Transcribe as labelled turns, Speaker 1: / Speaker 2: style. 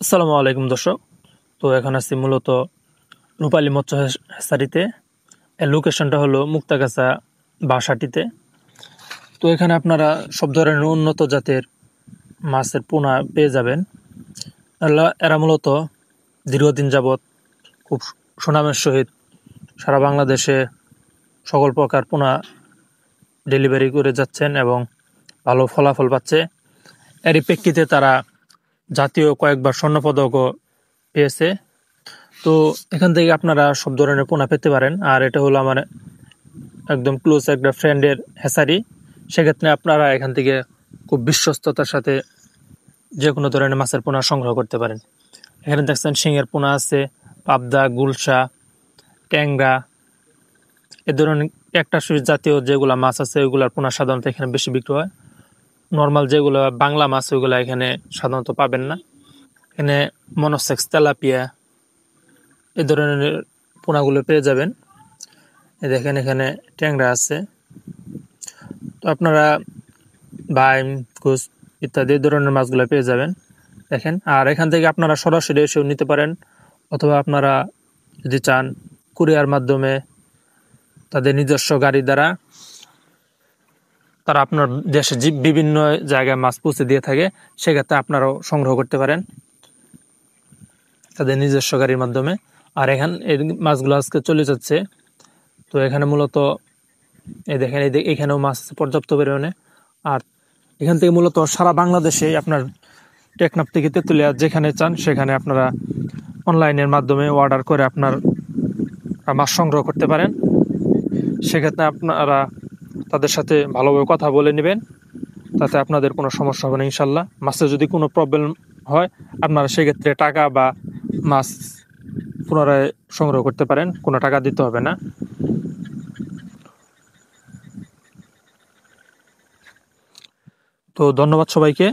Speaker 1: আসসালামু আলাইকুম দর্শক। তো এখন আছি মূলত রূপালী মৎস্য হ্যাচারিতে। এর লোকেশনটা হলো মুক্তাগাছা বাসাটিতে। তো এখানে আপনারা সব ধরনের উন্নত জাতের মাছের পোনা পেয়ে যাবেন। এরা মূলত দীর্ঘদিন যাবৎ খুব সুনামের সহিত সারা বাংলাদেশে সকল প্রকার পোনা ডেলিভারি করে যাচ্ছেন এবং ভালো ফলাফল পাচ্ছে। এরই প্রেক্ষিতে তারা জাতীয় কয়েকবার স্বর্ণপদকও পেয়েছে। তো এখান থেকে আপনারা সব ধরনের পোনা পেতে পারেন। আর এটা হলো আমার একদম ক্লোজ একটা ফ্রেন্ডের হ্যাচারি। সেক্ষেত্রে আপনারা এখান থেকে খুব বিশ্বস্ততার সাথে যে কোনো ধরনের মাছের পোনা সংগ্রহ করতে পারেন। এখানে দেখছেন শিঙের পোনা আছে, পাবদা, গুলশা, ট্যাংরা, এ ধরনের একটা সুইচ জাতীয় যেগুলো মাছ আছে ওইগুলোর পোনা সাধারণত এখানে বেশি বিক্রি হয়। নর্মাল যেগুলো বাংলা মাছ ওইগুলো এখানে সাধারণত পাবেন না। এখানে মনোসেক্স, তেলাপিয়া এ ধরনের পোনাগুলো পেয়ে যাবেন। দেখেন এখানে ট্যাংরা আছে। তো আপনারা বাইম, কুস ইত্যাদি ধরনের মাছগুলো পেয়ে যাবেন দেখেন। আর এখান থেকে আপনারা সরাসরি এসেও নিতে পারেন, অথবা আপনারা যদি চান কুরিয়ার মাধ্যমে তাদের নিজস্ব গাড়ি দ্বারা তারা আপনার দেশে বিভিন্ন জায়গায় মাছ পৌঁছে দিয়ে থাকে, সেক্ষেত্রে আপনারাও সংগ্রহ করতে পারেন তাদের নিজস্ব গাড়ির মাধ্যমে। আর এই মাছগুলো আজকে চলে যাচ্ছে। তো এখানে মূলত এই দেখেন এখানেও মাছ আছে পর্যাপ্ত পরিমাণে। আর এখান থেকে মূলত সারা বাংলাদেশে আপনার টেকনাফ থেকে তেঁতুলিয়া যেখানে চান সেখানে আপনারা অনলাইনের মাধ্যমে অর্ডার করে আপনার মাছ সংগ্রহ করতে পারেন। সেক্ষেত্রে আপনারা তাদের সাথে ভালোভাবে কথা বলে নেবেন, তাতে আপনাদের কোনো সমস্যা হবে না ইনশাল্লাহ। মাছের যদি কোনো প্রবলেম হয় আপনারা সেক্ষেত্রে টাকা বা মাছ পুনরায় সংগ্রহ করতে পারেন, কোনো টাকা দিতে হবে না। তো ধন্যবাদ সবাইকে।